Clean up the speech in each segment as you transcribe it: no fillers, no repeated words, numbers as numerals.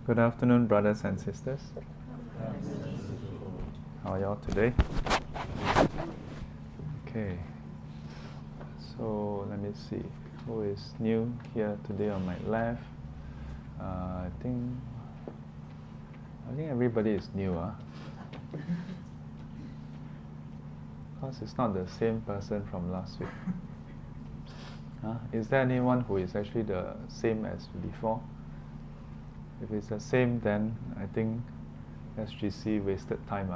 Good afternoon, brothers and sisters. How are y'all today? Okay. So let me see. Who is new here today on my left? I think everybody is new, because it's not the same person from last week. Is there anyone who is actually the same as before? If it's the same, then I think SGC wasted time.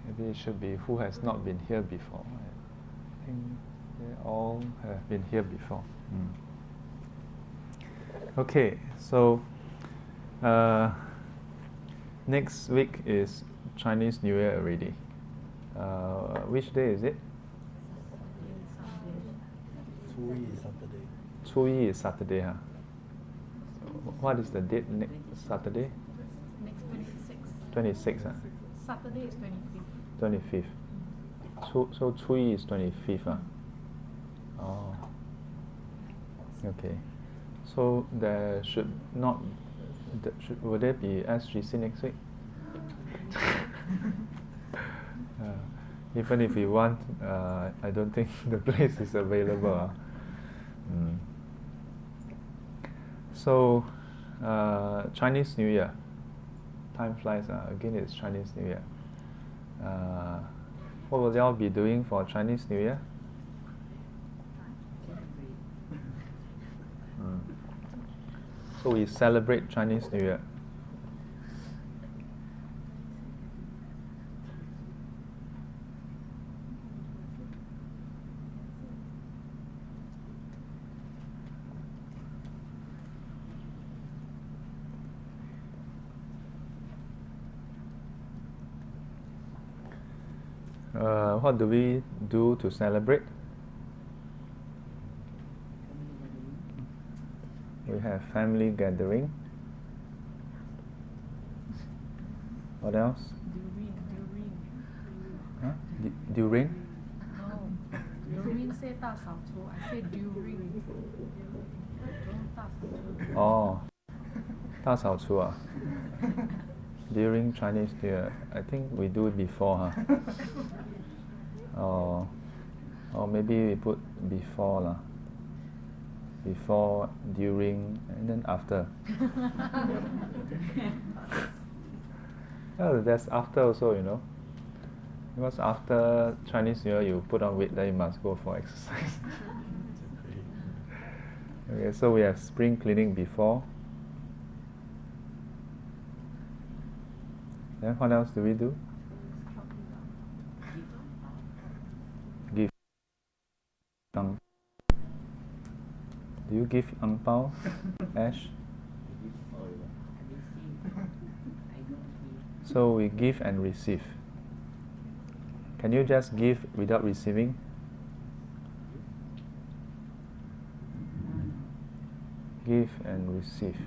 Maybe it should be who has not been here before. I think they all have been here before. Okay, so next week is Chinese New Year already. Which day is it? Chui is Saturday, huh? What is the date next Saturday? Next 26th. 26th, huh? Saturday is 25th. 25th. So Chui is 25th, huh? Oh. Okay. So there should not... will there be SGC next week? Even if we want, I don't think the place is available. So, Chinese New Year. Time flies. Again, it's Chinese New Year. What will y'all be doing for Chinese New Year? So we celebrate Chinese New Year. What do we do to celebrate? We have family gathering. What else? During? No. During say 大扫除. I say during. Don't 大扫除. Oh, 大扫除. During Chinese New Year, I think we do it before, or maybe we put before lah. Before, during, and then after. Oh, that's after also, because after Chinese New Year you put on weight, then you must go for exercise. Okay, so we have spring cleaning before. Then what else do we do? Give. Do you give ang pao, Ash? So we give and receive. Can you just give without receiving? Give and receive.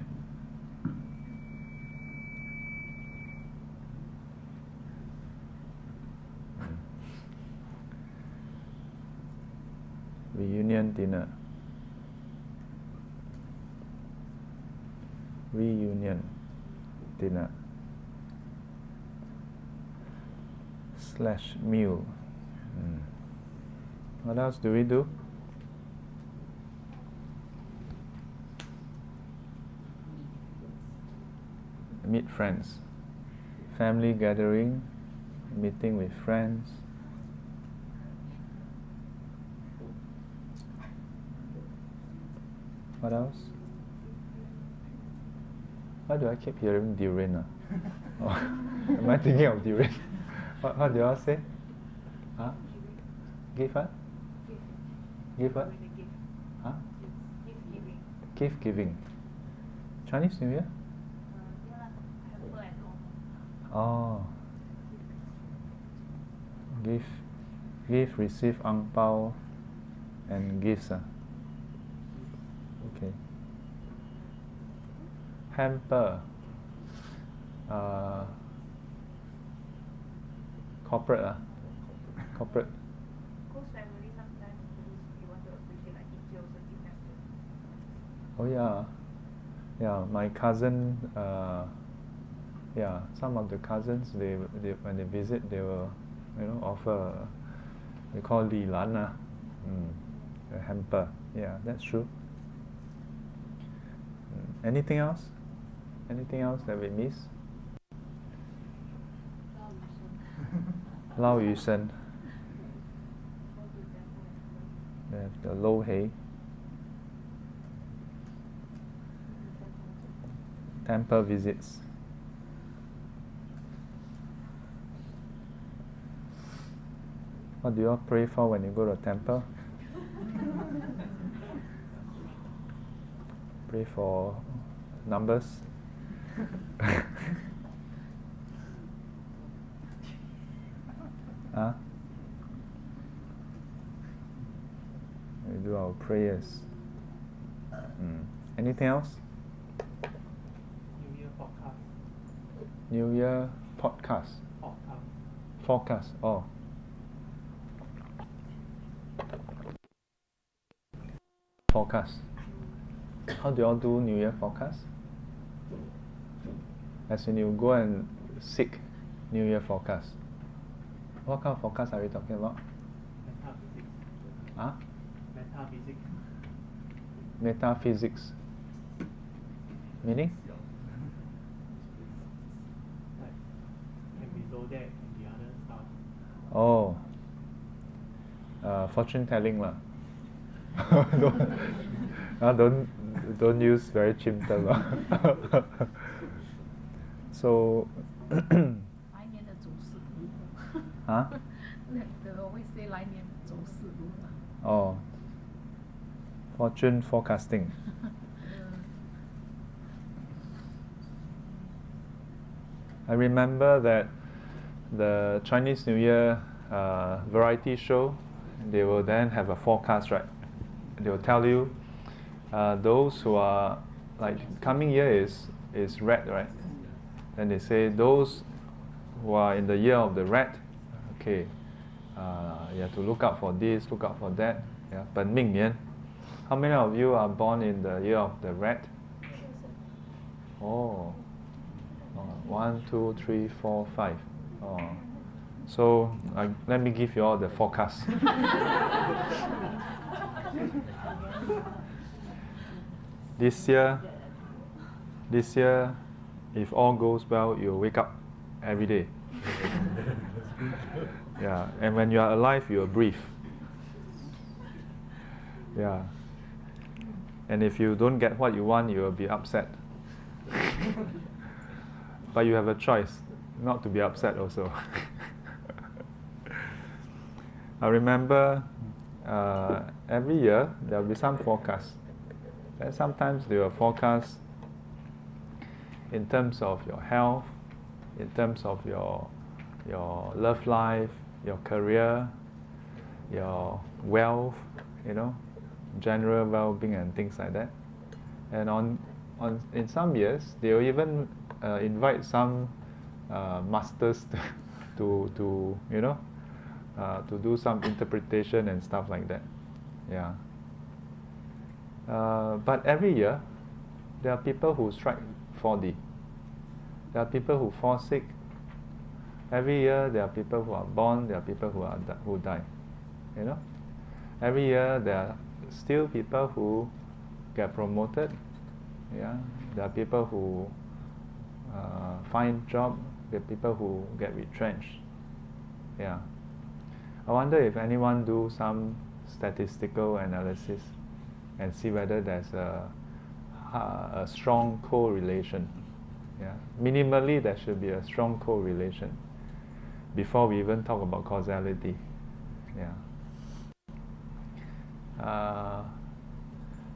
Reunion dinner. Reunion dinner / meal. What else do we do? Meet friends. Family gathering, meeting with friends. What else? Why do I keep hearing durian? Am I thinking of durian? What do you all say? Give what? Give what? Gift giving. Chinese New Year? Oh. Give, receive ang pao and gifts. Okay. Hamper. Corporate. Corporate. Close family sometimes you want to appreciate, like if you also give them Oh yeah, yeah. My cousin, yeah, some of the cousins, they when they visit, they will, offer. They call li lan a hamper. Yeah, that's true. Anything else? Anything else that we miss? Lao Yu Shen. They have the Lo Hei. Temple visits. What do you all pray for when you go to a temple? Pray for numbers. Huh? We do our prayers. Anything else? New Year podcast. New Year podcast. Forecast. Oh. Forecast. How do you all do New Year forecast? As in you go and seek New Year forecast. What kind of forecast are we talking about? Metaphysics. Huh? Metaphysics. Metaphysics. Meaning? Like, can be zodiac and the other stuff. Oh. Fortune telling lah. don't use very chim term lah. So 来年的走势如何？ huh? They always say 来年的走势如何？ Oh. Fortune forecasting. I remember that the Chinese New Year variety show, they will then have a forecast, right? They will tell you those who are like coming year is rat, right? Then they say those who are in the year of the rat, okay, you have to look out for this, look out for that. Yeah, 本命年. How many of you are born in the year of the rat? Oh. 1, 2, 3, 4, 5. Oh. So let me give you all the forecast. This year, if all goes well, you'll wake up every day. Yeah, and when you are alive, you'll breathe. Yeah. And if you don't get what you want, you will be upset. But you have a choice not to be upset also. I remember every year there will be some forecast. And sometimes they will forecast in terms of your health, in terms of your love life, your career, your wealth, general well-being and things like that. And in some years they will even invite some masters to do some interpretation and stuff like that. Yeah. But every year there are people who strike 4D. There are people who fall sick. Every year there are people who are born. There are people who die. Every year there are still people who get promoted. Yeah. There are people who find job. There are people who get retrenched. Yeah. I wonder if anyone do some statistical analysis and see whether there's a strong correlation. Yeah. Minimally, there should be a strong correlation before we even talk about causality. Yeah.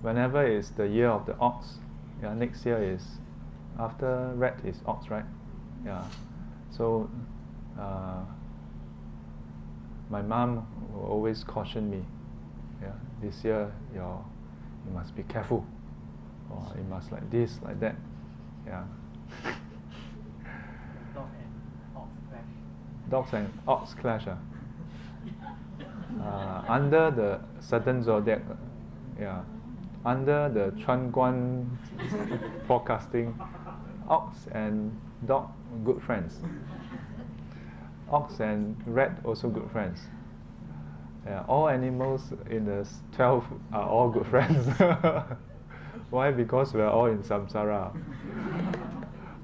Whenever it's the year of the ox, yeah, next year is after rat is ox, right? Yeah. So my mom will always caution me. Yeah, this year you must be careful, or you must like this, like that. Yeah. Dogs and ox clash. Under the certain zodiac, yeah, under the Chuan Guan forecasting, ox and dog good friends. Ox and rat also good friends. Yeah, all animals in the 12 are all good friends. Why? Because we are all in samsara.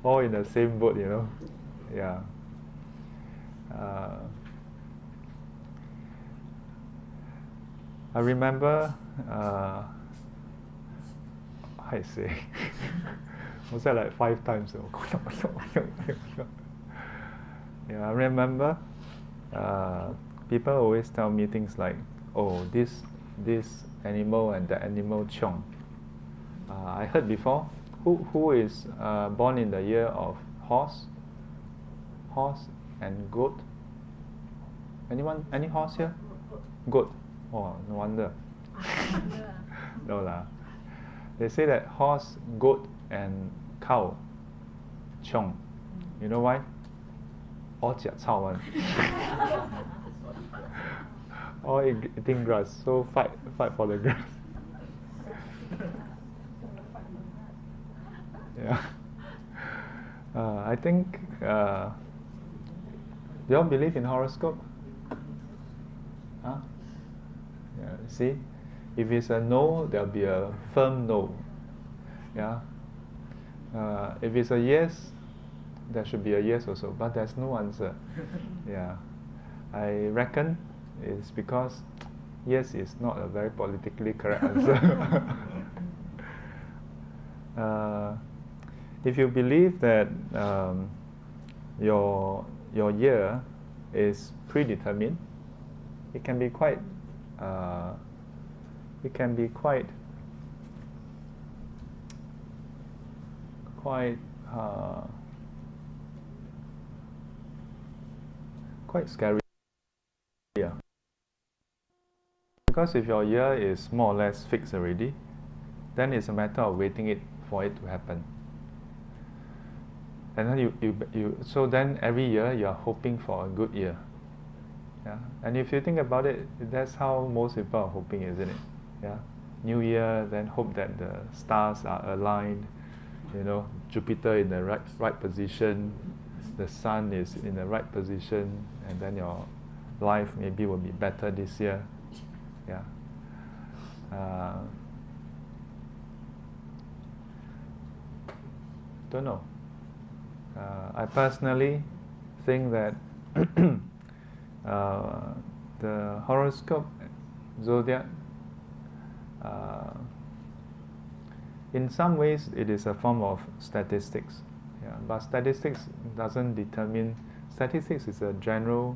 All in the same boat, you know. Yeah. I remember, I say, was that like 5 times? Yeah, I remember people always tell me things like, oh, this animal and that animal chiong. I heard before, who is born in the year of horse and goat? Anyone? Any horse here? Goat. Oh, no wonder. No lah. They say that horse, goat, and cow chiong. You know why? All jia cao one. All eating grass. So fight for the grass. Yeah. I think. Do you all believe in horoscope? Huh? Yeah. See, if it's a no, there'll be a firm no. Yeah. If it's a yes, there should be a yes also, but there's no answer. Yeah. I reckon it's because yes is not a very politically correct answer. If you believe that your year is predetermined, it can be quite quite scary. Yeah. Because if your year is more or less fixed already, then it's a matter of waiting for it to happen. And then so then every year you are hoping for a good year. Yeah. And if you think about it, that's how most people are hoping, isn't it? Yeah. New year, then hope that the stars are aligned, you know, Jupiter in the right position, the sun is in the right position, and then your life maybe will be better this year. Yeah. Don't know. I personally think that the horoscope, zodiac, in some ways it is a form of statistics. Yeah, but statistics doesn't determine. Statistics is a general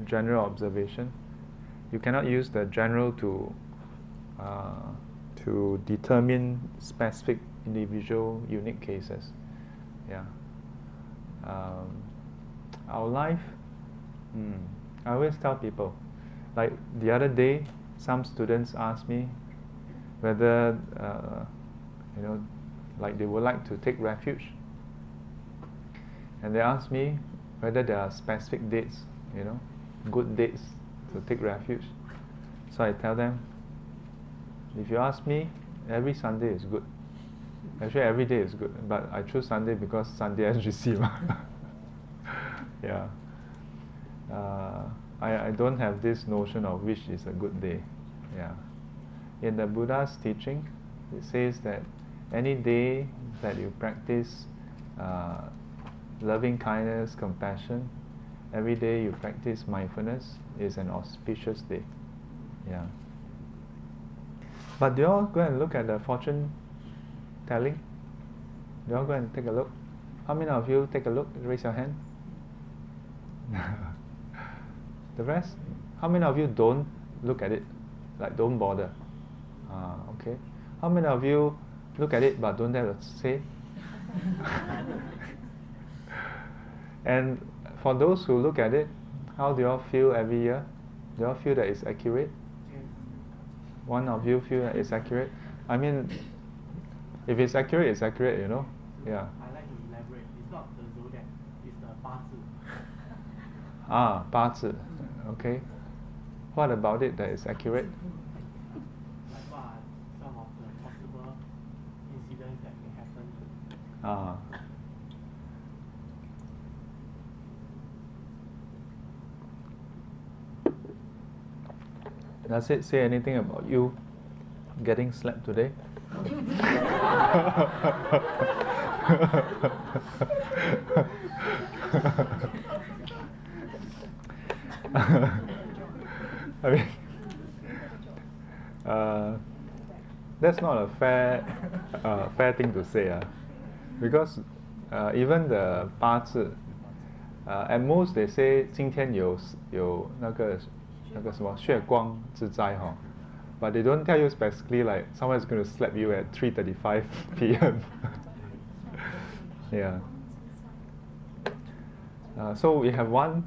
observation. You cannot use the general to determine specific individual unique cases. Yeah. Our life, I always tell people, like the other day, some students asked me whether, like they would like to take refuge. And they asked me whether there are specific dates, good dates to take refuge. So I tell them, if you ask me, every Sunday is good. Actually, every day is good, but I choose Sunday because Sunday SGC. Yeah. I don't have this notion of which is a good day. Yeah. In the Buddha's teaching, it says that any day that you practice loving kindness, compassion, every day you practice mindfulness is an auspicious day. Yeah. But do you all go and look at the fortune telling? Do you all go and take a look? How many of you take a look? Raise your hand. The rest? How many of you don't look at it? Like don't bother? Okay. How many of you look at it but don't have a say? And for those who look at it, how do you all feel every year? Do you all feel that it's accurate? One of you feel that it's accurate? I mean, if it's accurate, it's accurate, Yeah. I like to elaborate. It's not the zodiac, it's the 八字. 八字. Okay. What about it that is accurate? Like what some Ah. Does it say anything about you getting slapped today? I mean, that's not a fair thing to say, because even the 八字, at most they say 今天有那个什么血光之灾 but they don't tell you specifically like someone is going to slap you at 3:35 p.m. Yeah. So we have one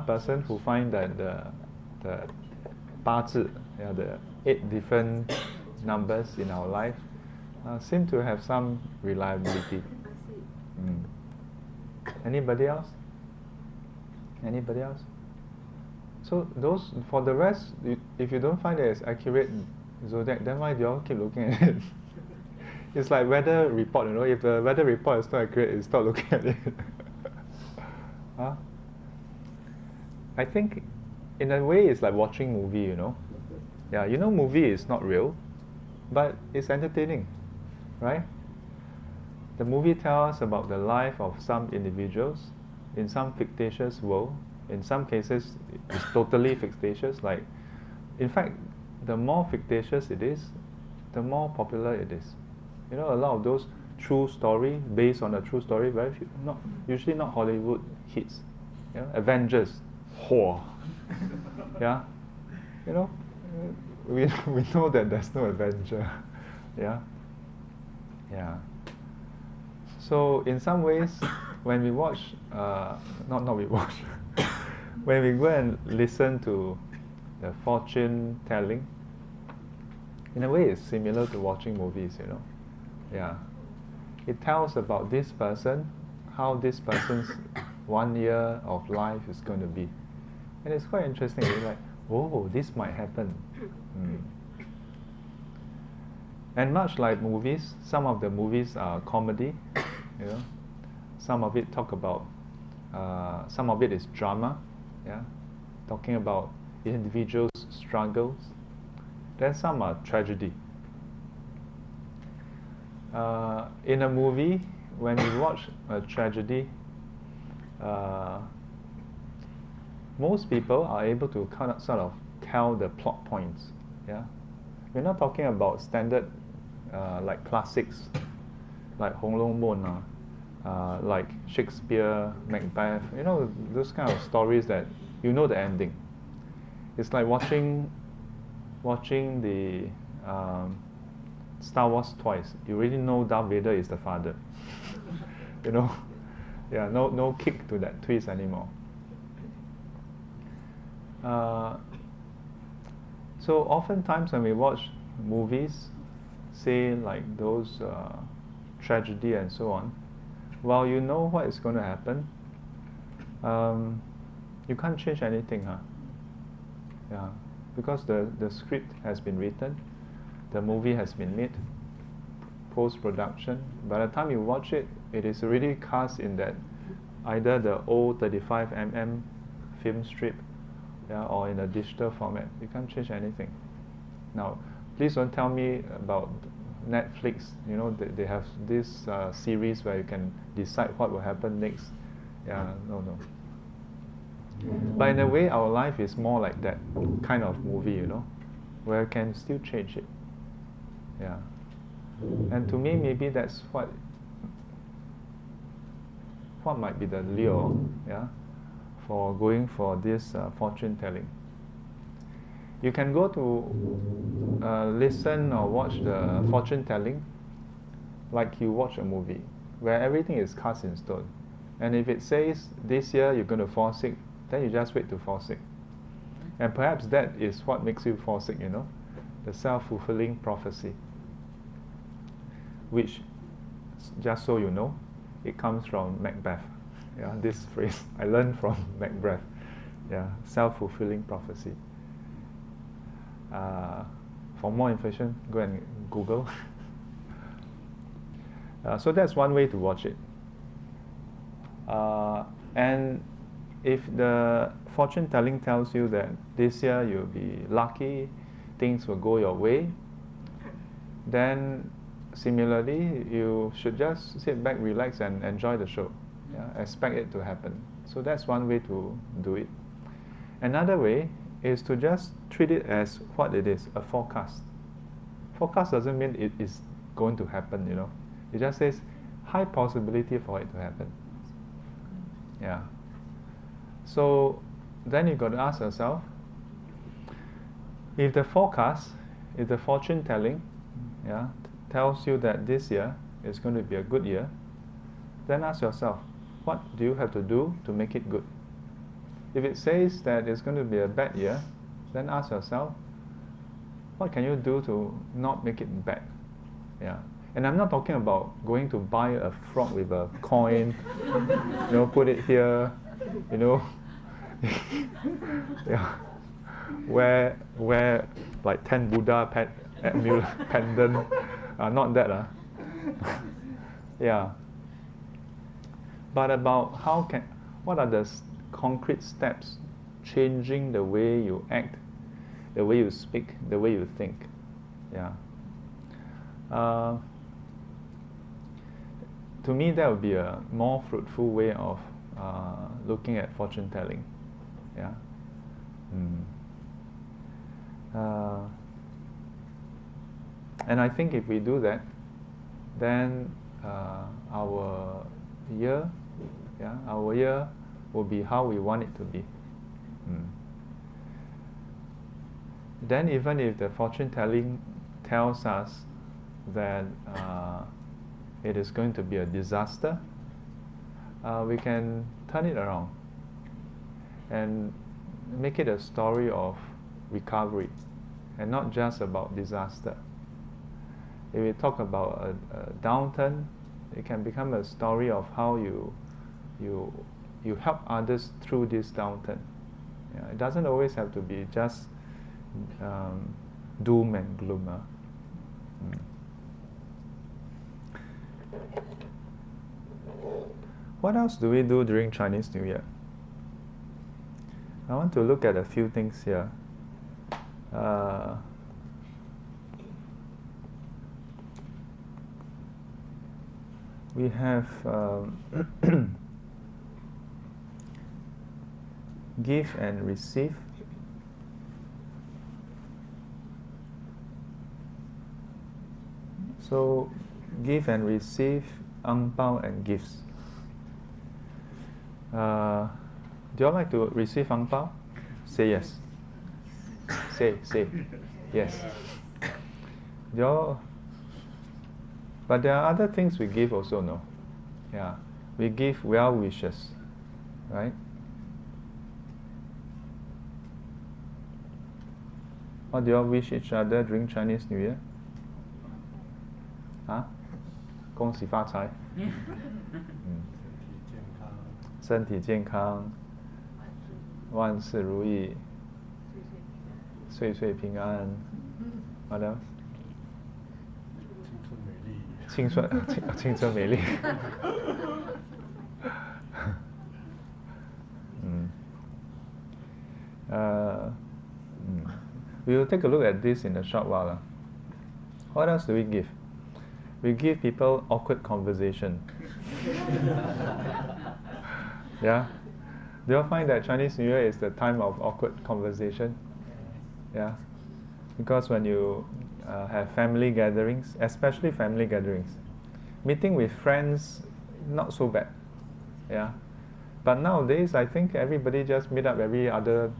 person who find that the 八字, the 8 different numbers in our life, seem to have some reliability. Anybody else? Anybody else? So those, for the rest, if you don't find it as accurate zodiac, then why do you all keep looking at it? It's like weather report, if the weather report is not accurate, you stop looking at it. Huh? I think in a way it's like watching movie, Yeah, movie is not real, but it's entertaining, right? The movie tells us about the life of some individuals in some fictitious world. In some cases, it's totally fictitious. Like, in fact, the more fictitious it is, the more popular it is. A lot of those true story, based on a true story, very few, usually not Hollywood hits. Avengers, Hor. Yeah, we know that there's no Avenger. Yeah. So in some ways, when we watch, not we watch, when we go and listen to the fortune telling, in a way it's similar to watching movies, Yeah. It tells about this person, how this person's 1 year of life is going to be. And it's quite interesting. You're like, oh, this might happen. And much like movies, some of the movies are comedy, Some of it talk about, some of it is drama, talking about individuals' struggles. Then some are tragedy. In a movie, when you watch a tragedy, most people are able to sort of tell the plot points. Yeah, we're not talking about standard like classics, like 红楼梦, like Shakespeare, Macbeth. Those kind of stories that the ending. It's like watching the Star Wars twice. You really know Darth Vader is the father. Yeah, no kick to that twist anymore. So oftentimes when we watch movies, say like those tragedy and so on, while you know what is going to happen, you can't change anything, Yeah, because the script has been written, the movie has been made, post-production. By the time you watch it, it is already cast in that either the old 35mm film strip, or in a digital format. You can't change anything. Now, please don't tell me about Netflix. They have this series where you can decide what will happen next. No. But in a way, our life is more like that kind of movie, where you can still change it. Yeah. And to me, maybe that's what might be the lure, for going for this fortune telling. You can go to listen or watch the fortune telling like you watch a movie, where everything is cast in stone. And if it says this year you're going to fall sick, then you just wait to fall sick. And perhaps that is what makes you fall sick, the self-fulfilling prophecy, which, just so you know, it comes from Macbeth. This phrase I learned from Macbeth. Self-fulfilling prophecy. For more information, go and Google. So that's one way to watch it. And if the fortune telling tells you that this year you'll be lucky, things will go your way, then similarly you should just sit back, relax, and enjoy the show. Yeah? Expect it to happen. So that's one way to do it. Another way is to just treat it as what it is, a forecast. Forecast doesn't mean it is going to happen, you know. It just says high possibility for it to happen. Yeah. So then you've got to ask yourself, if the forecast, if the fortune telling, yeah, tells you that this year is going to be a good year, then ask yourself, what do you have to do to make it good? If it says that it's going to be a bad year, then ask yourself, what can you do to not make it bad? Yeah. And I'm not talking about going to buy a frog with a coin, you know, put it here, you know, yeah, wear like 10 Buddha pendant, not that, yeah. But about what are the concrete steps changing the way you act, the way you speak, the way you think, yeah. To me, that would be a more fruitful way of looking at fortune telling. Yeah. And I think if we do that, then our year will be how we want it to be. Then even if the fortune telling tells us that it is going to be a disaster, we can turn it around and make it a story of recovery and not just about disaster. If we talk about a downturn, it can become a story of how you help others through this downturn. Yeah, it doesn't always have to be just doom and gloom. What else do we do during Chinese New Year? I want to look at a few things here. We have give and receive. So, give and receive, ang pao and gifts. Do you all like to receive ang pao? Say yes. Say yes. Do you all? But there are other things we give also, no? Yeah, we give well wishes, right? What do you all wish each other during Chinese New Year? Huh? 恭喜发财。身体健康，万事如意，岁岁平安。What else? 青春美丽。We will take a look at this in a short while. What else do we give? We give people awkward conversation. Yeah? Do you find that Chinese New Year is the time of awkward conversation? Yeah? Because when you have family gatherings, especially family gatherings, meeting with friends, not so bad. Yeah? But nowadays, I think everybody just meet up every other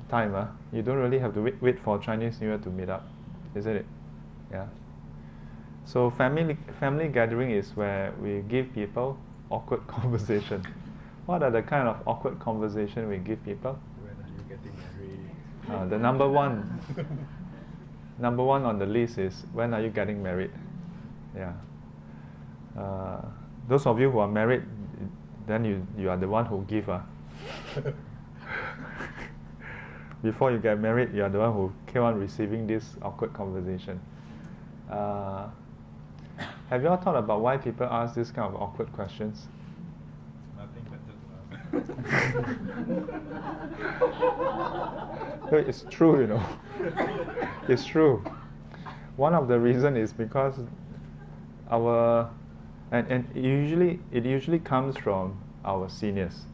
time. You don't really have to wait for Chinese New Year to meet up, isn't it? Yeah. So family gathering is where we give people awkward conversation. What are the kind of awkward conversation we give people? When are you getting married? The number one on the list is, when are you getting married? Yeah. Those of you who are married, then you are the one who give. Before you get married, you are the one who keep on receiving this awkward conversation. Have you all thought about why people ask this kind of awkward questions? Nothing better to ask. No, it's true, you know. It's true. One of the reason is because and it usually comes from our seniors.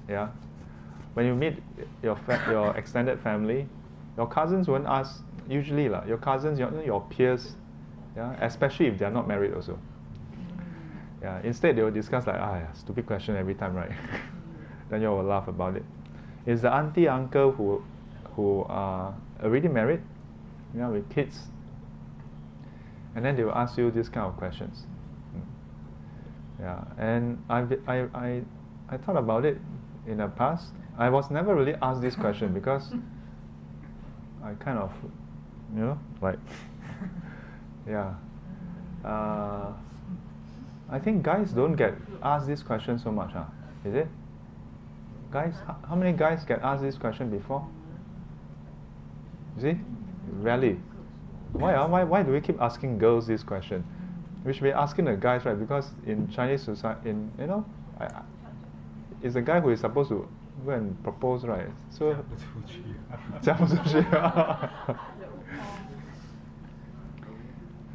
Yeah. When you meet your extended family, your cousins won't ask usually your cousins, your peers, yeah, especially if they are not married also. Yeah. Instead they will discuss like, stupid question every time, right? Then you will laugh about it. It's the auntie, uncle who are already married, with kids, and then they will ask you this kind of questions. Yeah, and I thought about it in the past. I was never really asked this question because I kind of, yeah. I think guys don't get asked this question so much, is it? Guys, how many guys get asked this question before? You see? Rarely. Why do we keep asking girls this question? We should be asking the guys, right? Because in Chinese society, it's the guy who is supposed to go and propose, right? So, 嫁不出去.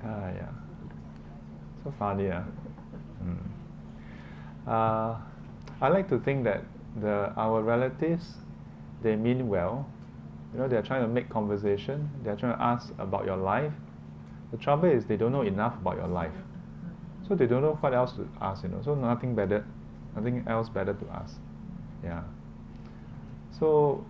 Yeah. So funny, I like to think that our relatives, they mean well. They're trying to make conversation. They're trying to ask about your life. The trouble is they don't know enough about your life, so they don't know what else to ask. So nothing else better to ask. Yeah. So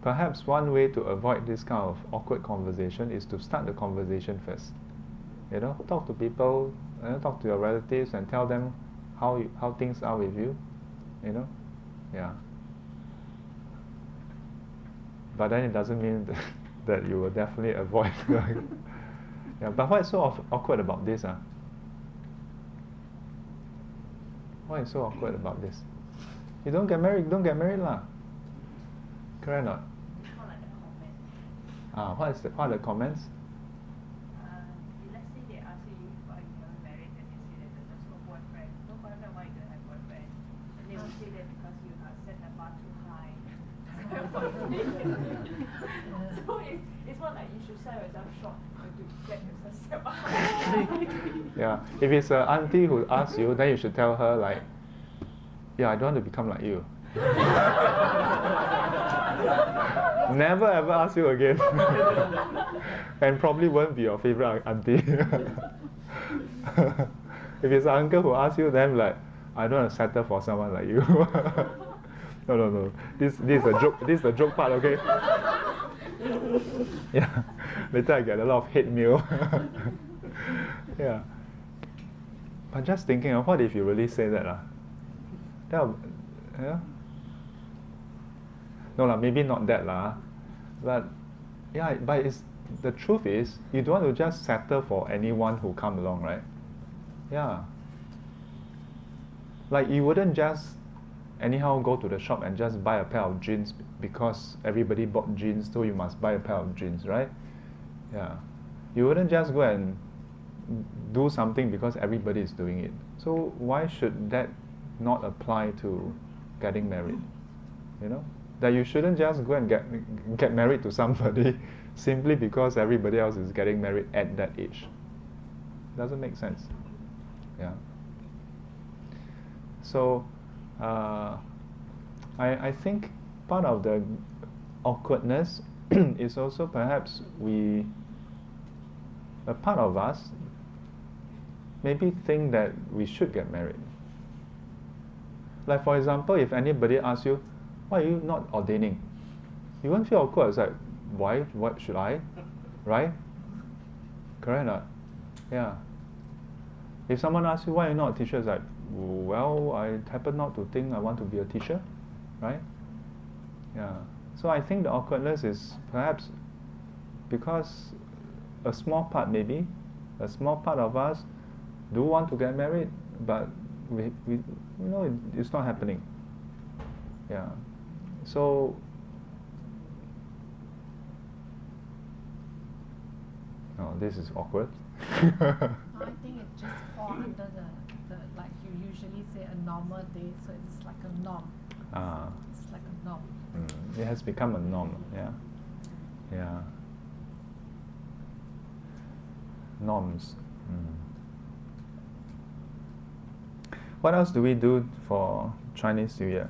perhaps one way to avoid this kind of awkward conversation is to start the conversation first. Talk to people, talk to your relatives, and tell them how things are with you. Yeah. But then it doesn't mean that you will definitely avoid. Yeah. But what is so awkward about this? Why is so awkward about this? You don't get married lah. Correct or not? What are the comments? Let's say they ask you why you are married, and you say that there's no boyfriend. No boyfriend, why you don't have boyfriend? And they will say that because you have set the bar too high. So it's more like you should sell yourself short to get yourself set up. Yeah. If it's an auntie who asks you, then you should tell her like, I don't want to become like you. Never ever ask you again. And probably won't be your favorite auntie. If it's an uncle who asks you, then like, I don't want to settle for someone like you. No. This is a joke. This is the joke part, okay? Yeah. Later I get a lot of hate mail. Yeah. But just thinking, what if you really say that? Yeah. No, maybe not that. But yeah, the truth is, you don't want to just settle for anyone who come along, right? Yeah. Like you wouldn't just anyhow go to the shop and just buy a pair of jeans because everybody bought jeans, so you must buy a pair of jeans, right? Yeah. You wouldn't just go and do something because everybody is doing it. So why should that not apply to getting married? That you shouldn't just go and get married to somebody simply because everybody else is getting married at that age. Doesn't make sense. Yeah. So I think part of the awkwardness is also perhaps a part of us maybe think that we should get married. Like for example, if anybody asks you, why are you not ordaining? You won't feel awkward. It's like, why? What should I? Right? Correct or not? Yeah. If someone asks you, why are you not a teacher? It's like, well, I happen not to think I want to be a teacher. Right? Yeah. So I think the awkwardness is perhaps because a small part of us do want to get married, but we it's not happening. Yeah. So this is awkward. I think it just fall under the like you usually say a normal day, so it's like a norm. Ah. It's like a norm. It has become a norm, yeah. Yeah. Norms. What else do we do for Chinese New Year?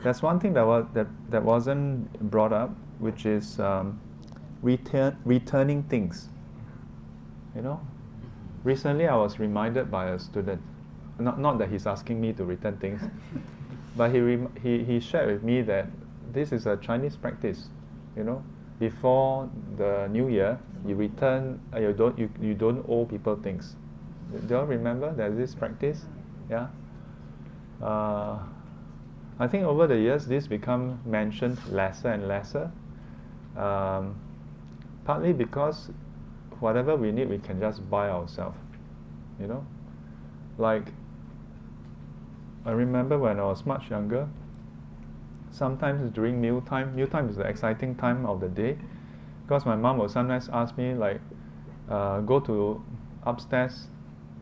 There's one thing that wasn't brought up, which is returning things. You know, recently I was reminded by a student, not that he's asking me to return things, but he shared with me that this is a Chinese practice. You know, before the New Year, you return. You don't owe people things. Do you all remember there's this practice? Yeah. I think over the years this become mentioned lesser and lesser. Partly because whatever we need we can just buy ourselves. You know, like I remember when I was much younger. Sometimes during mealtime is the exciting time of the day, because my mom will sometimes ask me like, go to upstairs,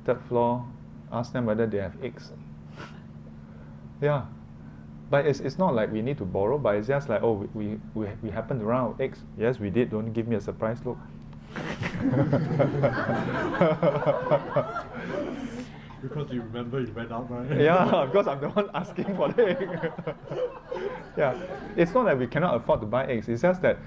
third floor, ask them whether they have eggs. Yeah, but it's not like we need to borrow, but it's just like, oh, we happen to run out of eggs. Yes, we did. Don't give me a surprise look. Because you remember you went out, right? Yeah, because I'm the one asking for the egg. Yeah, it's not that we cannot afford to buy eggs. It's just that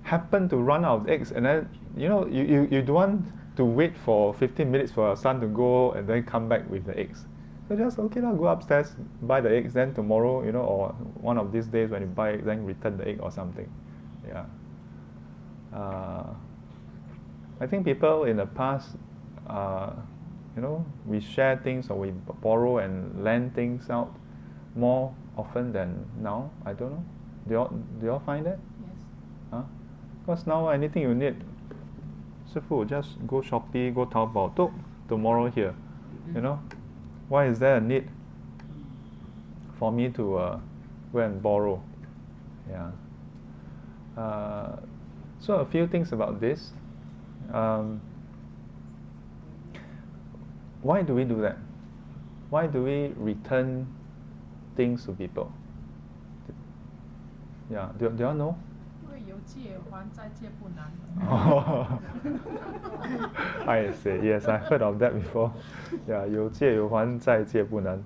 happen to run out of eggs, and then you don't want to wait for 15 minutes for your son to go and then come back with the eggs. So just okay, now go upstairs, buy the eggs. Then tomorrow, or one of these days when you buy it, then return the egg or something. Yeah. I think people in the past, we share things or we borrow and lend things out more often than now. I don't know. Do you all find that? Yes. Huh? Because now anything you need, Sifu, just go Shopee, go Taobao, tomorrow here. Why is there a need for me to go and borrow? Yeah. So a few things about this. Why do we do that? Why do we return things to people? Yeah, do you all know? 因为有借还再借不难。 I see. Yes, I've heard of that before. Yeah, 有借有还再借不难.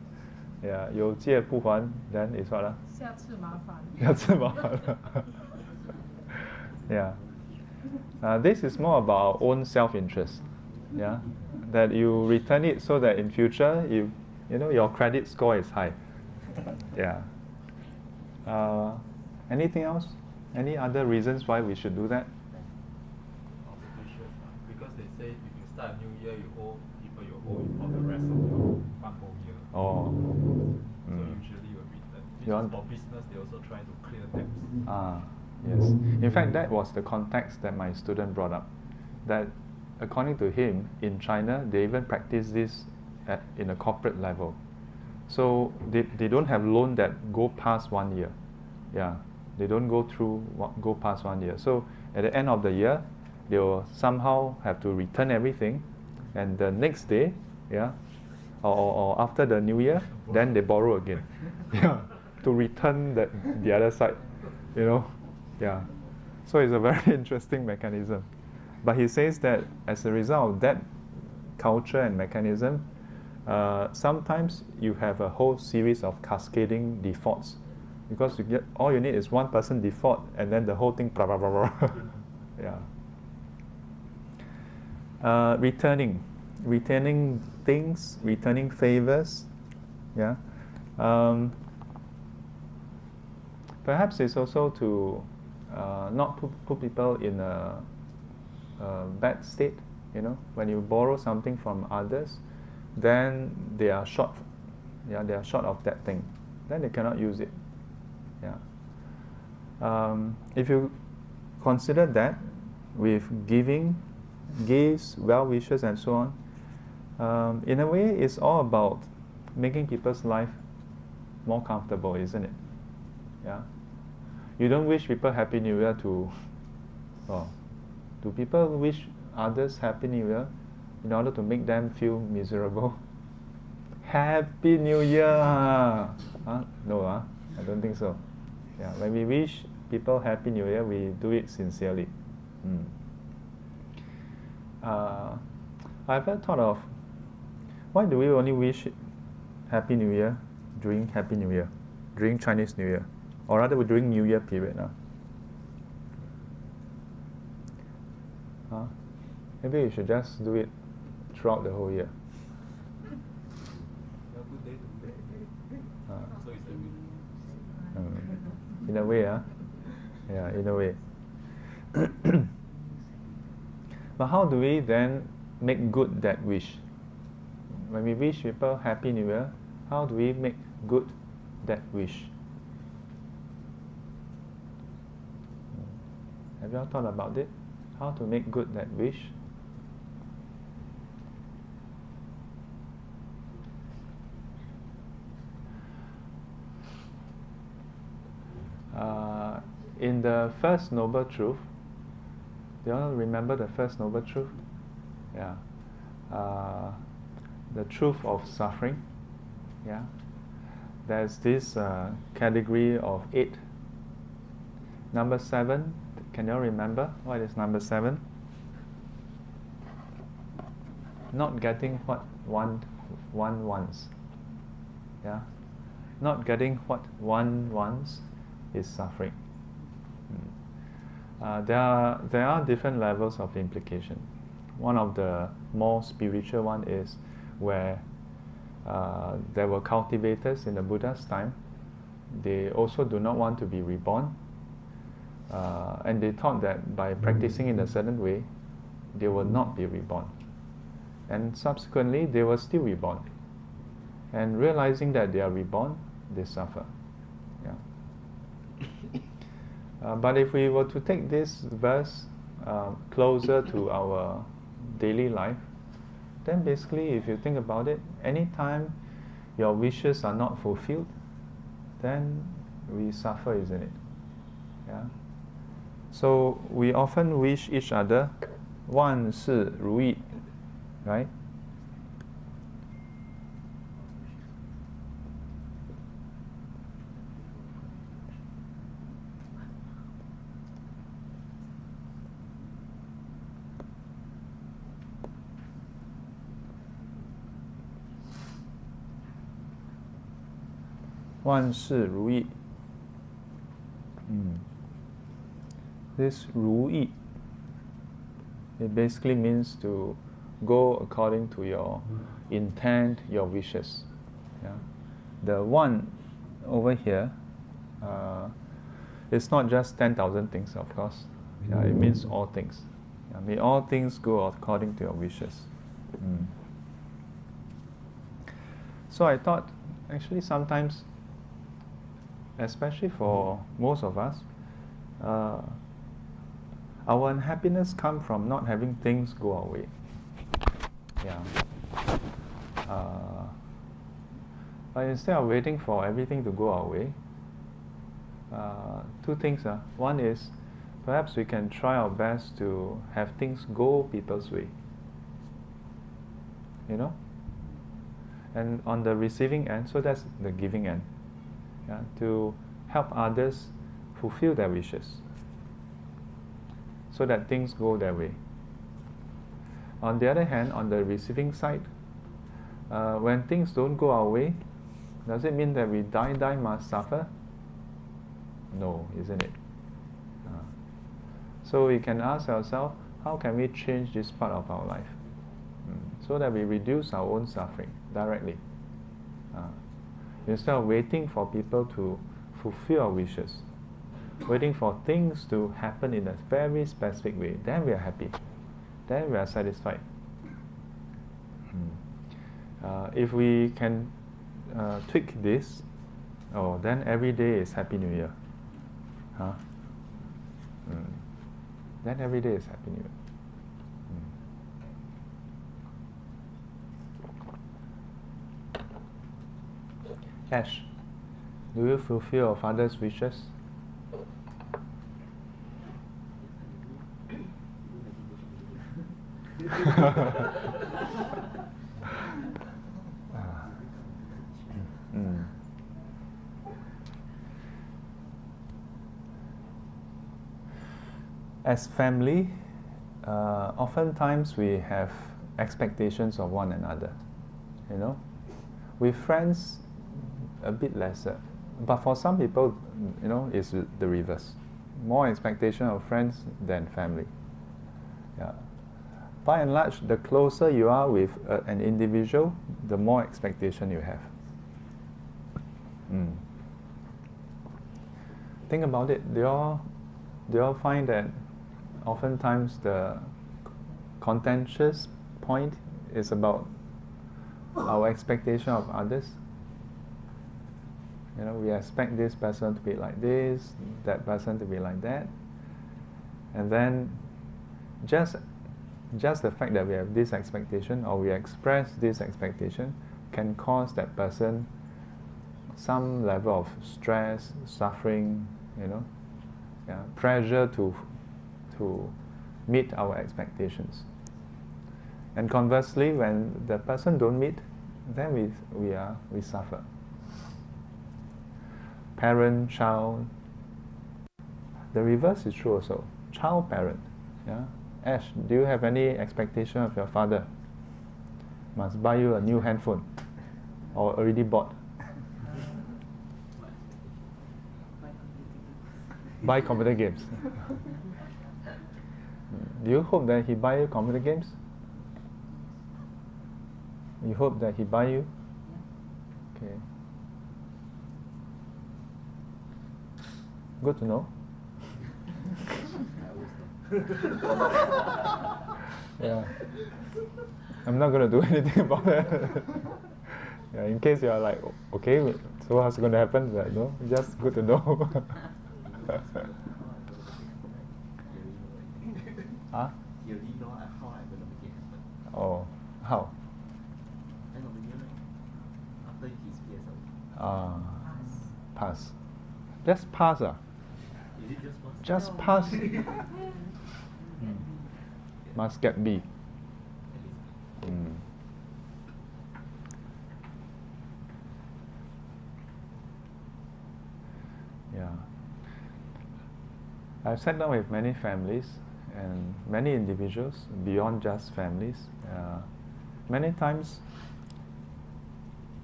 Yeah, 有借不还 then is what? 下次麻烦。下次麻烦. Yeah. This is more about our own self-interest. Yeah, that you return it so that in future your credit score is high. Yeah. Anything else? Any other reasons why we should do that? Auspicious, because they say if you start a new year, you owe people you owe for the rest of your one whole year. Oh. So usually you return. You want- For business, they also try to clear debts. Yes. In fact, that was the context that my student brought up. That according to him, in China, they even practice this in a corporate level. So they don't have loan that go past 1 year. Yeah, they don't go past 1 year. So at the end of the year, they will somehow have to return everything, and the next day, yeah, or after the New Year, then they borrow again. Yeah, to return the other side. Yeah. So it's a very interesting mechanism. But he says that as a result of that culture and mechanism, sometimes you have a whole series of cascading defaults, because all you need is one person default and then the whole thing blah blah blah blah. Yeah. Returning things, returning favors. Yeah. Perhaps it's also to not put people in a bad state. When you borrow something from others, then they are short. Yeah, they are short of that thing. Then they cannot use it. Yeah. If you consider that with giving, gifts, well wishes, and so on, in a way, it's all about making people's life more comfortable, isn't it? Yeah. You don't wish people Happy New Year to. Do people wish others Happy New Year in order to make them feel miserable? Happy New Year! No, I don't think so. Yeah, when we wish people Happy New Year, we do it sincerely. I've ever thought of, why do we only wish Happy New Year during Happy New Year, during Chinese New Year, or rather during New Year period? Maybe we should just do it throughout the whole year. Good day today. So it's a good. In a way, yeah, in a way. But how do we then make good that wish? When we wish people Happy New Year, how do we make good that wish? Have you all thought about it? How to make good that wish? In the First Noble Truth, do you all remember the First Noble Truth? Yeah. The truth of suffering. Yeah. There's this category of 8. Number 7, can you all remember what is number 7? Not getting what one wants. Yeah. Not getting what one wants is suffering. There are different levels of implication. One of the more spiritual one is where there were cultivators in the Buddha's time. They also do not want to be reborn, and they thought that by practicing in a certain way, they will not be reborn. And subsequently, they were still reborn. And realizing that they are reborn, they suffer. But if we were to take this verse closer to our daily life, then basically, if you think about it, anytime your wishes are not fulfilled, then we suffer, isn't it? Yeah. So we often wish each other 万事如意, right? This 如意, it basically means to go according to your intent, your wishes. Yeah? The 1 over here, it's not just 10,000 things, of course. Yeah, it means all things. Yeah, may all things go according to your wishes. So I thought, actually sometimes, especially for most of us, our unhappiness comes from not having things go our way. Yeah. But instead of waiting for everything to go our way, 2 things. One is, perhaps we can try our best to have things go people's way. You know? And on the receiving end, so that's the giving end. Yeah, to help others fulfill their wishes so that things go their way. On the other hand, on the receiving side, when things don't go our way, does it mean that we die must suffer? No, isn't it? So we can ask ourselves, how can we change this part of our life so that we reduce our own suffering directly? Instead of waiting for people to fulfill our wishes, waiting for things to happen in a very specific way, then we are happy, then we are satisfied. If we can tweak this, then every day is Happy New Year. Then every day is Happy New Year. Ash, do you fulfill of others' wishes? Mm. As family, oftentimes we have expectations of one another. You know, with friends, a bit lesser. But for some people, you know, it's the reverse. More expectation of friends than family. Yeah. By and large, the closer you are with an individual, the more expectation you have. Mm. Think about it. Do you all find that oftentimes the contentious point is about our expectation of others? You know, we expect this person to be like this, that person to be like that, and then just the fact that we have this expectation or we express this expectation can cause that person some level of stress, suffering, you know, pressure to meet our expectations. And conversely, when the person don't meet, then we suffer. Parent, child. The reverse is true also. Child, parent. Yeah. Ash, do you have any expectation of your father? Must buy you a new handphone, or already bought? Buy computer games. Do you hope that he buy you computer games? You hope that he buy you? Okay. Good to know. Yeah. I'm not going to do anything about that. Yeah, in case you are like, okay, so what's going to happen? Like, no, just good to know. Huh? You already know how I'm going to make it happen. Oh, how? End of the year, after his PSL. Pass. Just pass. Is it just Just pass? pass. Must get B. Mm. Yeah. I've sat down with many families and many individuals beyond just families. Many times,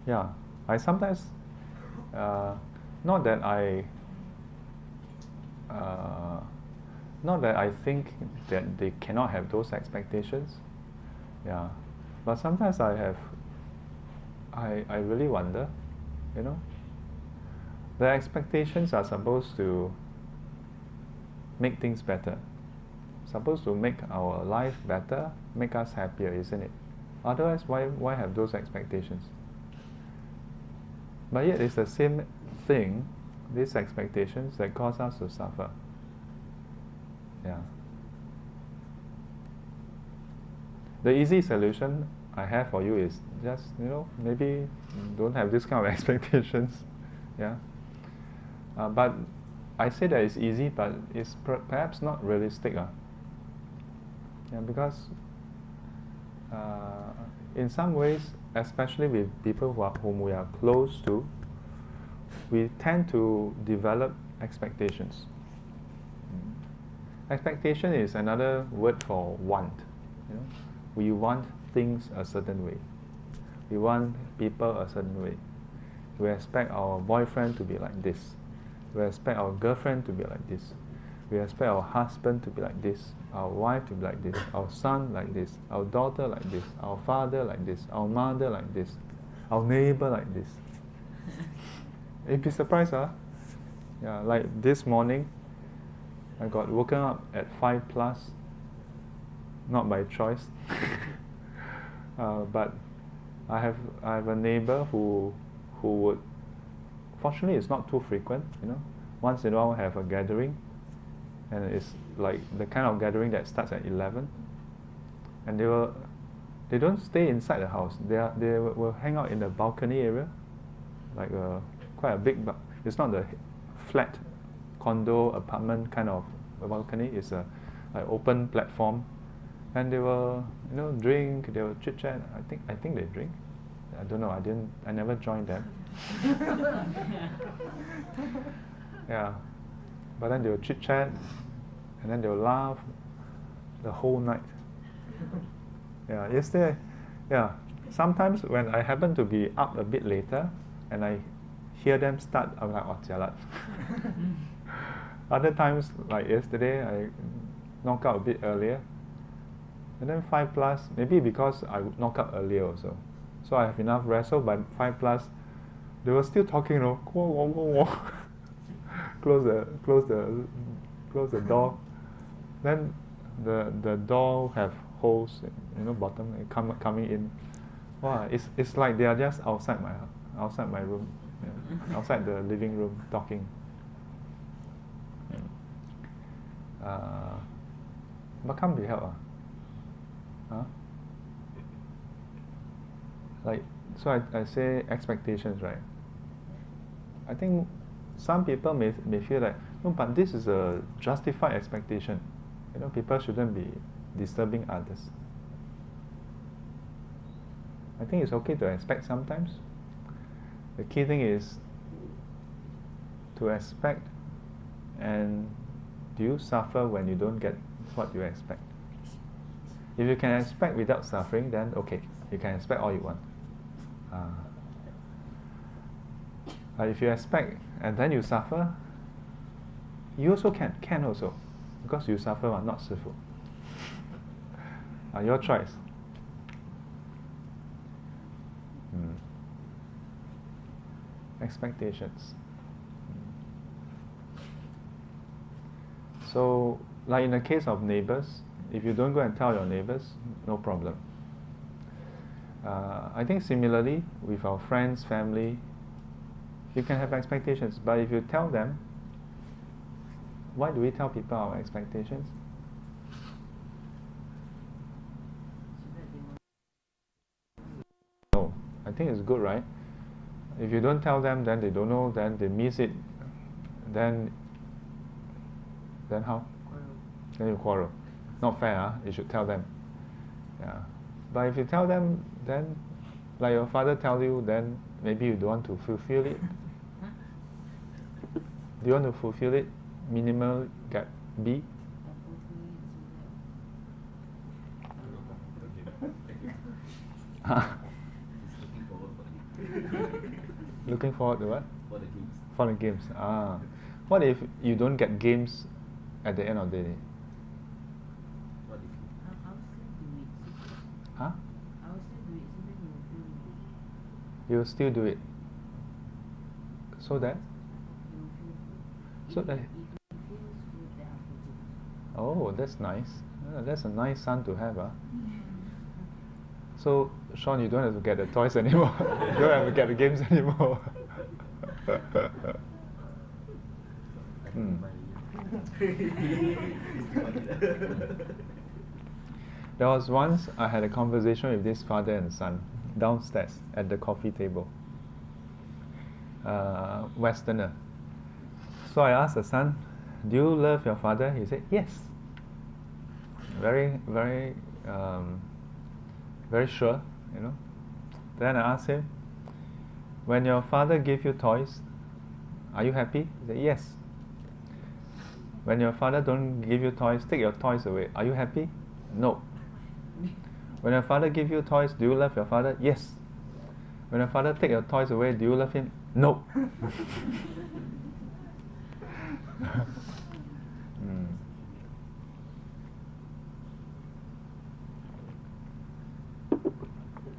yeah, I sometimes, not that I think that they cannot have those expectations, yeah, but sometimes I really wonder, you know, the expectations are supposed to make things better, supposed to make our life better, make us happier, isn't it? Otherwise, why have those expectations? But yet it's the same thing, these expectations, that cause us to suffer. Yeah. The easy solution I have for you is just, you know, maybe don't have this kind of expectations. Yeah. But I say that it's easy, but it's perhaps not realistic. Yeah, because in some ways, especially with people whom we are close to, we tend to develop expectations. Expectation is another word for want. You know? We want things a certain way. We want people a certain way. We expect our boyfriend to be like this. We expect our girlfriend to be like this. We expect our husband to be like this, our wife to be like this, our son like this, our daughter like this, our father like this, our mother like this, our neighbor like this. You'd be surprised, huh? Yeah, like this morning, I got woken up at 5+, not by choice. But I have a neighbor who would, fortunately it's not too frequent, you know. Once in a while have a gathering, and it's like the kind of gathering that starts at 11, and they don't stay inside the house. They will hang out in the balcony area, like quite a big, but it's not the flat condo apartment kind of balcony. It's a like open platform, and they will, drink. They will chit chat. I think they drink. I don't know. I never joined them. Yeah, but then they will chit chat, and then they will laugh the whole night. Yeah, yesterday. Yeah, sometimes when I happen to be up a bit later, and I hear them start, I'm like, oh, jialat. Other times, like yesterday, I knock out a bit earlier, and then 5+, maybe because I knock out earlier also. So I have enough rest. So by 5+, they were still talking, close the door. Then the door have holes, bottom coming in. Wow, it's like they are just outside my room, outside the living room talking. But can't be helped. Huh? Like, so I say expectations, right? I think some people may feel like, no, but this is a justified expectation. People shouldn't be disturbing others. I think it's okay to expect sometimes. The key thing is to expect, and do you suffer when you don't get what you expect? If you can expect without suffering, then okay, you can expect all you want. If you expect and then you suffer, you also can also, because you suffer but not sifu. Your choice. Expectations. So, like in the case of neighbors, if you don't go and tell your neighbors, no problem. I think similarly with our friends, family, you can have expectations, but if you tell them, why do we tell people our expectations? No, I think it's good, right? If you don't tell them, then they don't know, then they miss it, then how? Then you quarrel. Not fair, huh? You should tell them. Yeah. But if you tell them, then like your father tell you, then maybe you don't want to fulfill it. Do you want to fulfill it? Minimal get B? Looking forward to what? For the games. For the games. What if you don't get games at the end of the day? What if Huh? You will still do it. So that? Oh, that's nice. That's a nice son to have. So, Sean, you don't have to get the toys anymore. You don't have to get the games anymore. There was once I had a conversation with this father and son downstairs at the coffee table. Westerner. So I asked the son, do you love your father? He said, yes. Very, very, very sure, Then I asked him, when your father gave you toys, are you happy? He said, yes. When your father don't give you toys, take your toys away, are you happy? No. When your father give you toys, do you love your father? Yes. When your father take your toys away, do you love him? No.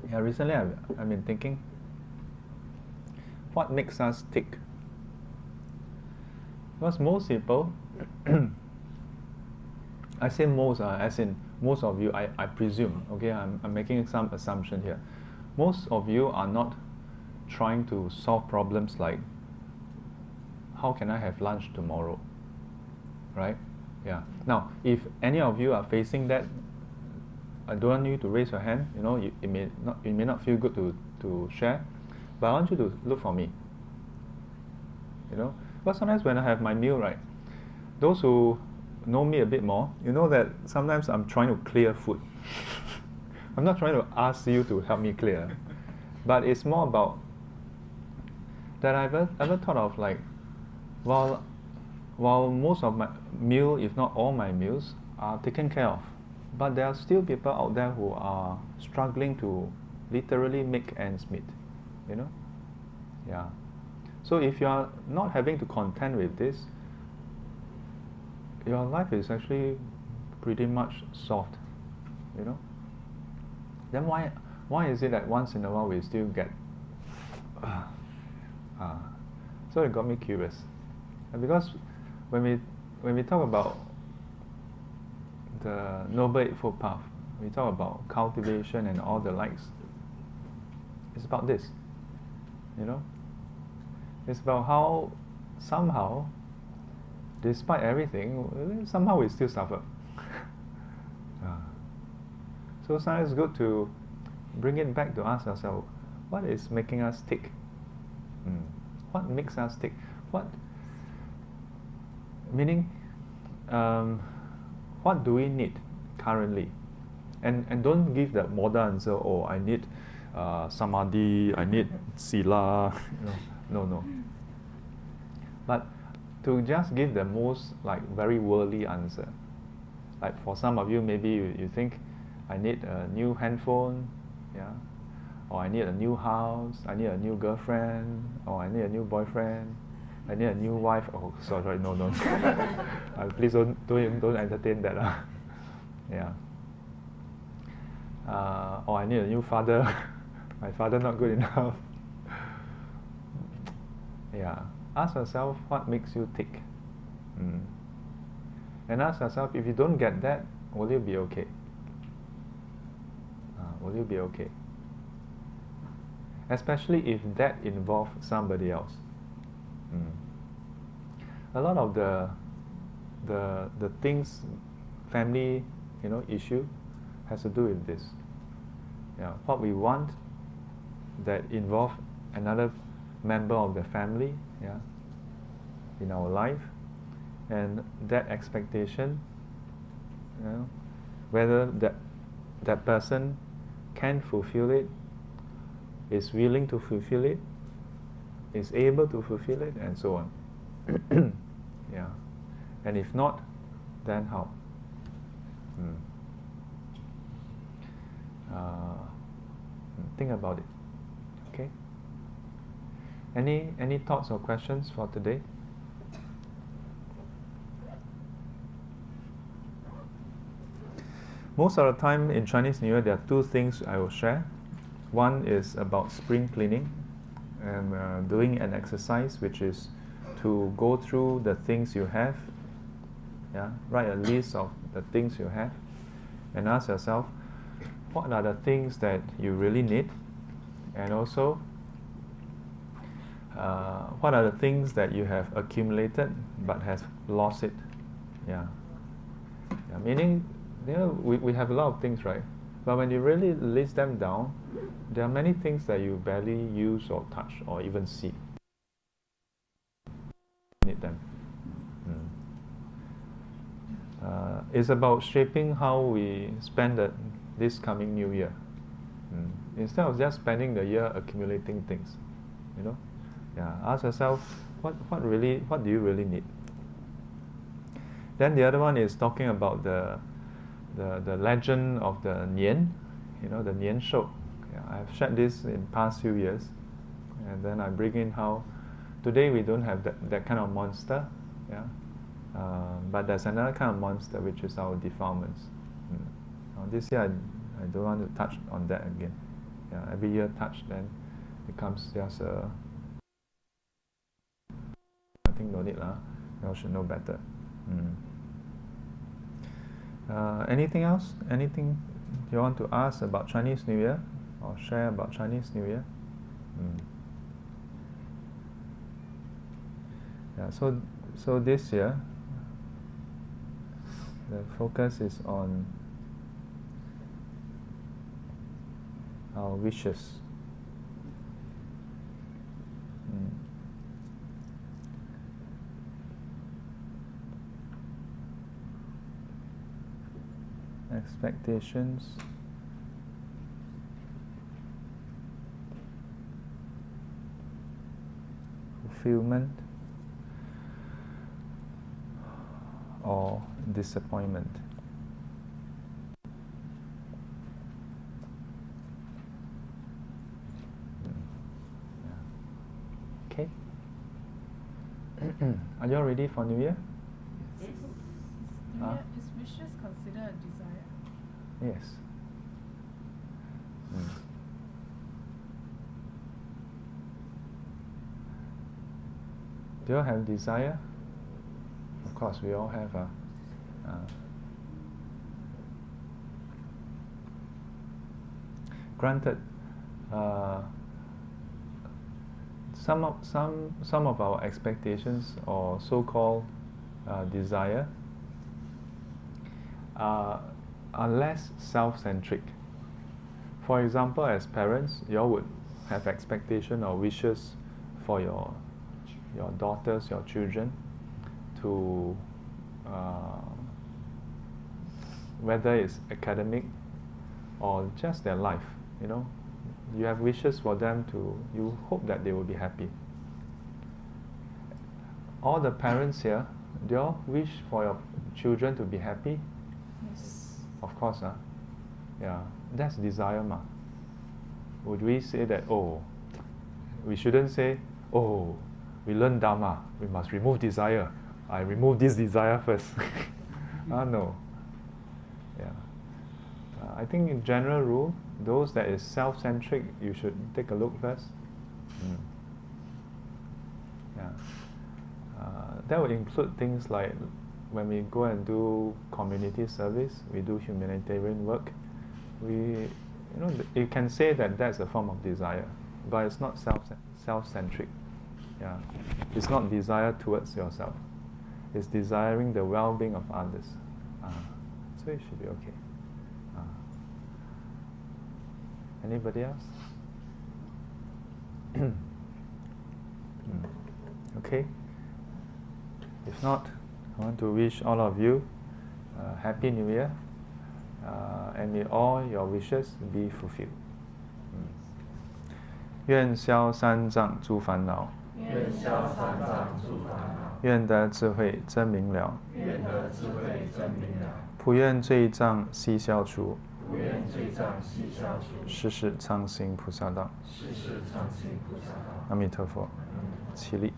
Yeah, recently I've been thinking, what makes us tick? Because most people, I say most, as in most of you, I presume, okay, I'm making some assumption here. Most of you are not trying to solve problems like, how can I have lunch tomorrow? Right? Yeah. Now, if any of you are facing that, I don't want you to raise your hand. It may not feel good to share, but I want you to look for me. But sometimes when I have my meal, right, those who know me a bit more, you know that sometimes I'm trying to clear food. I'm not trying to ask you to help me clear, but it's more about that I've ever thought of, like, while most of my meal, if not all my meals, are taken care of, but there are still people out there who are struggling to literally make ends meet, you know? Yeah. So if you are not having to contend with this, your life is actually pretty much solved, you know? Then why is it that once in a while we still get so it got me curious. And because when we talk about the Noble Eightfold Path, we talk about cultivation and all the likes, it's about this, you know? It's about how somehow, despite everything, somehow we still suffer. So sometimes it's good to bring it back to ask ourselves, what is making us tick? What makes us tick? Meaning, what do we need currently? And don't give the model answer, oh, I need samadhi, I need sila. No. But to just give the most, like, very worldly answer. Like for some of you, maybe you think, I need a new handphone, yeah, or I need a new house, I need a new girlfriend, or I need a new boyfriend, I need a new wife. Oh, sorry, no. Please don't entertain that. Yeah. Or I need a new father. My father not good enough. Yeah. Ask yourself what makes you tick. And ask yourself, if you don't get that, will you be okay? Will you be okay? Especially if that involves somebody else. A lot of the things, family, issue, has to do with this. Yeah, what we want that involve another member of the family, yeah, in our life, and that expectation, whether that person can fulfill it, is willing to fulfill it, is able to fulfill it, and so on. Yeah. And if not, then how? Think about it. Okay? Any thoughts or questions for today? Most of the time in Chinese New Year, there are two things I will share. One is about spring cleaning and doing an exercise, which is to go through the things you have, write a list of the things you have, and ask yourself, what are the things that you really need, and also what are the things that you have accumulated but has lost it. Meaning, we have a lot of things, right? But when you really list them down, there are many things that you barely use or touch or even see. Need them. It's about shaping how we spend this coming new year. Instead of just spending the year accumulating things, ask yourself, what do you really need? Then the other one is talking about the legend of the Nian, the Nian Shou. I've shared this in past few years, and then I bring in how today we don't have that kind of monster, but there's another kind of monster, which is our defilements. This year I don't want to touch on that again. Every year touch, then becomes just I think no need lah. You all should know better. Anything else? Anything you want to ask about Chinese New Year or share about Chinese New Year? So this year the focus is on our wishes. expectations, fulfillment, or disappointment. Okay. Are you all ready for New Year? Yes. Huh? Is wishes considered a desire? Yes. Do you all have desire? Of course, we all have. Granted, some of our expectations or so-called desire are less self-centric. For example, as parents, you all would have expectation or wishes for your daughters, your children, to whether it's academic or just their life, you know. You have wishes for them you hope that they will be happy. All the parents here, do you all wish for your children to be happy? Yes. Of course, yeah, that's desire, ma. Would we say that, oh, we shouldn't say, oh, we learn Dharma, we must remove desire. I remove this desire first. No. Yeah. I think in general rule, those that is self-centric, you should take a look first. Yeah. That would include things like when we go and do community service, we do humanitarian work. You can say that that's a form of desire, but it's not self-centric. Yeah. It's not desire towards yourself. It's desiring the well-being of others. So it should be okay. Anybody else? Okay. If not, I want to wish all of you a Happy New Year, and may all your wishes be fulfilled. 愿消三障诸烦恼，愿消三障诸烦恼，愿得智慧真明了，愿得智慧真明了，普愿罪障悉消除，普愿罪障悉消除，世世常行菩萨道。世世常行菩萨道。阿弥陀佛，起立。